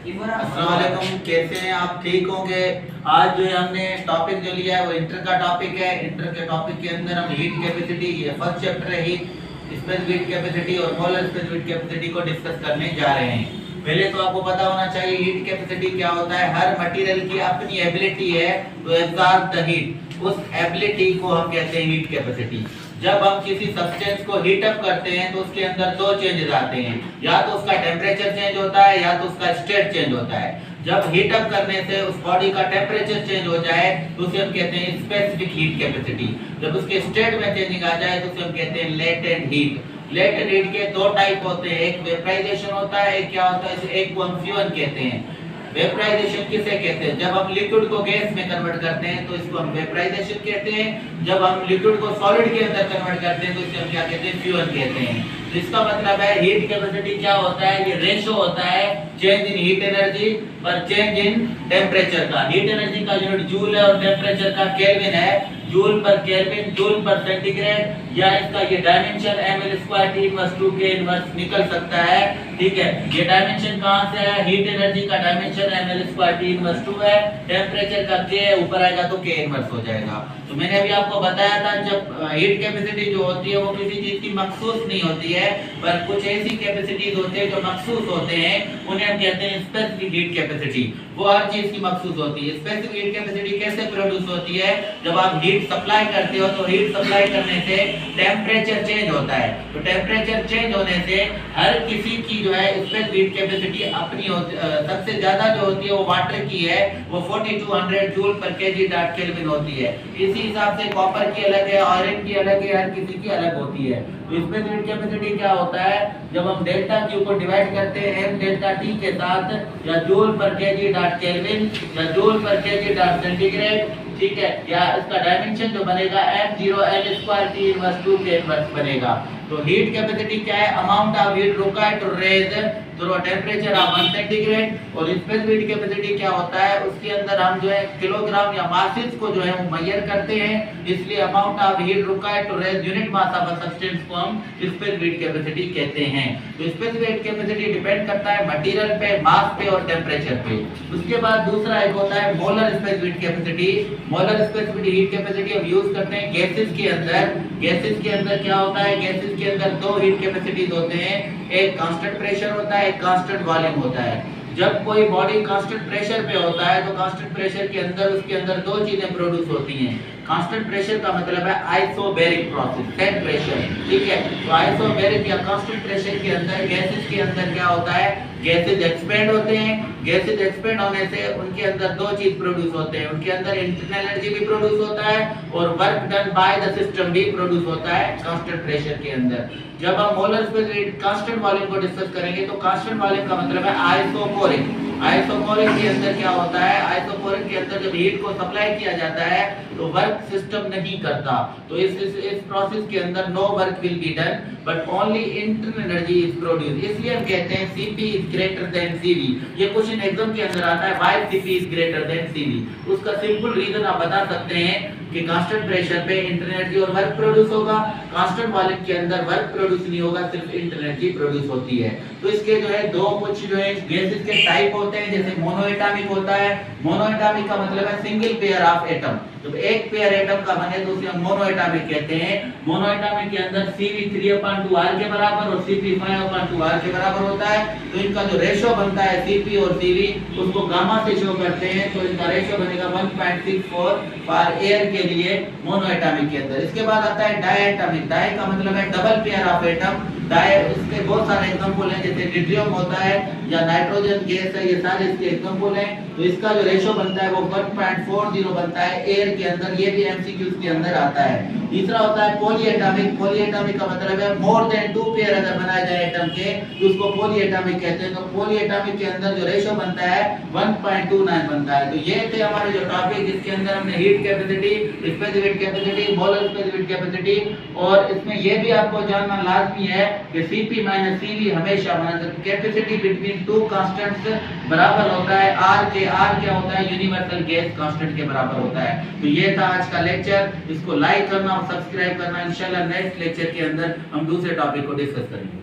अस्सलाम वालेकुम, कैसे हैं आप? ठीक होंगे। आज जो है हमने टॉपिक जो लिया है वो इंटर का टॉपिक है। इंटर के टॉपिक के अंदर हम हीट कैपेसिटी, ये फर्स्ट चैप्टर है, हीट स्पेसिफिक कैपेसिटी और मोलर स्पेसिफिक कैपेसिटी को डिस्कस करने जा रहे हैं। पहले तो आपको पता होना चाहिए हीट कैपेसिटी क्या होता है। हर मटेरियल की अपनी एबिलिटी है टू एब्जॉर्ब द हीट, उस एबिलिटी को हम कहते हैं हीट कैपेसिटी। जब हम किसी सब्सटेंस को हीट अप करते हैं तो उसके अंदर दो चेंजेस आते हैं, या तो उसका टेम्परेचर चेंज होता है या तो उसका स्टेट चेंज होता है। जब हीट अप करने से उस बॉडी का टेम्परेचर चेंज हो जाए तो उसे हम कहते हैं स्पेसिफिक हीट कैपेसिटी। जब उसके स्टेट में चेंजिंग आ जाए तो उसे हम कहते हैं लेटेंट हीट। लेटेंट हीट के दो टाइप होते हैं, एक वेपराइजेशन होता है, एक क्या होता है, एक को हम फ्यूजन कहते हैं। वेपराइजेशन किसे कहते हैं? जब हम लिक्विड को गैस में कन्वर्ट करते हैं तो इसको हम वेपराइजेशन कहते हैं। जब हम लिक्विड को सॉलिड के अंदर कन्वर्ट करते हैं तो इसे हम क्या कहते हैं? फ्यूजन कहते हैं। तो इसका मतलब है हीट कैपेसिटी क्या होता है? ये रेशियो होता है चेंज इन हीट एनर्जी पर चेंज इन टेम्परेचर का। हीट एनर्जी का यूनिट जूल है और टेम्परेचर का केल्विन है। जूल पर केल्विन, जूल पर सेंटीग्रेड, या इसका ये dimension ml² inverse 2k inverse निकल सकता है। ठीक है, ये डायमेंशन कहां से है? हीट एनर्जी का डायमेंशन ml² इनवर्स 2 है, टेम्परेचर का k है, ऊपर आएगा तो k इनवर्स हो जाएगा। तो मैंने अभी आपको बताया था जब हीट कैपेसिटी जो होती है वो किसी चीज की मखसूस नहीं होती है, पर कुछ ऐसी कैपेसिटीज होते हैं जो मखसूस होते हैं, उन्हें हम कहते हैं स्पेसिफिक हीट कैपेसिटी। वो हर चीज की मखसूस होती है। स्पेसिफिक हीट कैपेसिटी कैसे प्रोड्यूस होती है? जब आप हीट सप्लाई करते हो तो हीट सप्लाई करने से टेम्परेचर चेंज होता है। तो टेम्परेचर चेंज होने से हर किसी की जो है स्पेसिफिक हीट कैपेसिटी अपनी होती, सबसे ज्यादा जो होती है वो वाटर की है, वो 4200 joule per kg dot kelvin होती है। इसी हिसाब से कॉपर की अलग है, आयरन की अलग है, हर किसी की अलग होती है। तो स्पेसिफिक हीट कैपेसिटी क्या होता है? जब हम डेल्टा क्यू को डिवाइड करते हैं m डेल्टा t के साथ, या joule per kg dot kelvin या joule per kg dot centigrade, ठीक है, या इसका डायमेंशन जो बनेगा m0l² t inverse 2k inverse बनेगा। तो हीट कैपेसिटी क्या है? Amount of heat required to raise through temperature of 1 centigrade. और स्पेसिफिक हीट कैपेसिटी क्या होता है? उसके अंदर हम जो है किलोग्राम या मासेस को जो है वो मेजर करते हैं, इसलिए amount of heat required to raise unit mass of a substance को हम स्पेसिफिक हीट कैपेसिटी कहते हैं। तो स्पेसिफिक हीट कैपेसिटी डिपेंड करता है मटेरियल पे, मास पे और टेम्परेचर पे। उसके बाद दूसरा एक होता है molar specific heat capacity. Molar specific heat capacity हम यूज करते हैं गैसेस के अंदर। गैसेस के अंदर क्या होता है? गैसेस के अंदर दो हीट कैपेसिटीज होते हैं, एक कांस्टेंट प्रेशर होता है, एक कांस्टेंट वॉल्यूम होता है। जब कोई बॉडी कांस्टेंट प्रेशर पे होता है तो कांस्टेंट प्रेशर के अंदर उसके अंदर दो चीजें प्रोड्यूस होती हैं। कांस्टेंट प्रेशर का मतलब है आइसोबैरिक प्रोसेस, सेट प्रेशर, ठीक है। तो आइसोबैरिक या कांस्टेंट प्रेशर के अंदर गैसेस के अंदर क्या होता है? गैसेस एक्सपेंड होते हैं। गैसेस एक्सपेंड होने से उनके अंदर दो चीज प्रोड्यूस होते हैं, उनके अंदर इंटरनल एनर्जी भी प्रोड्यूस होता है और work done by the system भी प्रोड्यूस होता है कांस्टेंट प्रेशर के अंदर। जब हम मोलर स्पेसिफिक कांस्टेंट वॉल्यूम को डिस्कस करेंगे तो कांस्टेंट वॉल्यूम का मतलब है आइसोकोरिक। आइसोकोरिक के अंदर क्या होता है? आइसोकोरिक के अंदर जब हीट को सप्लाई किया जाता है तो वर्क सिस्टम नहीं करता, तो इस प्रोसेस के अंदर no work will be done but only internal energy is produce. इसलिए हम कहते हैं Cp is greater than Cv। ये क्वेश्चन एग्जाम के अंदर आता है, why Cp is greater than Cv। उसका सिंपल रीजन आप बता सकते हैं कि कांस्टेंट प्रेशर पे इंटरनल एनर्जी और वर्क प्रोड्यूस होगा, कांस्टेंट वॉल्यूम के अंदर वर्क प्रोड्यूस नहीं होगा, सिर्फ इंटरनल एनर्जी प्रोड्यूस होती है। तो इसके जो है दो कुछ जो है गैसेस के टाइप होते हैं, जैसे मोनोएटॉमिक होता है। मोनोएटॉमिक का मतलब है सिंगल पेयर ऑफ एटम। जब एक पेयर एटम का बने तो उसे हम मोनोएटॉमिक कहते हैं। मोनोएटॉमिक के अंदर Cv 3/2 R के बराबर और Cp 5/2 R के बराबर होता है। तो इनका जो रेशियो बनता है Cp और Cv, उसको गामा से शो करते हैं, तो इनका रेशियो बनेगा 1.64 फॉर एयर के लिए मोनोएटॉमिक के अंदर। इसके बाद आता है डायएटॉमिक। डाई का मतलब है double pair of atom. Di, इसके बहुत सारे एग्जांपल हैं, जैसे ट्रिटियम होता है या नाइट्रोजन गैस है, ये सारे इसके एग्जांपल हैं। तो इसका जो रेशियो बनता है वो 1.40 बनता है एयर के अंदर, ये भी एमसीक्यूज के अंदर आता है। तीसरा होता है पॉलीएटॉमिक। पॉलीएटॉमिक का मतलब है मोर देन 2 पेयर अगर बनाए जाए एटम के तो उसको पॉलीएटॉमिक कहते हैं। तो पॉलीएटॉमिक के अंदर जो रेशियो बनता है 1.29 बनता है। तो ये थे हमारे जो टॉपिक, जिसके अंदर हमने heat capacity, specific capacity, molar specific capacity, और इसमें ये भी आपको जानना लाजमी है कि Cp माइनस Cv हमेशा कैपेसिटी बिटवीन टू कांस्टेंट्स बराबर होता है R के। R क्या होता है? यूनिवर्सल गैस कांस्टेंट के बराबर होता है। तो ये था आज का लेक्चर, इसको लाइक करना और सब्सक्राइब करना। इंशाल्लाह नेक्स्ट लेक्चर के अंदर हम दूसरे टॉपिक को डिस्कस करेंगे।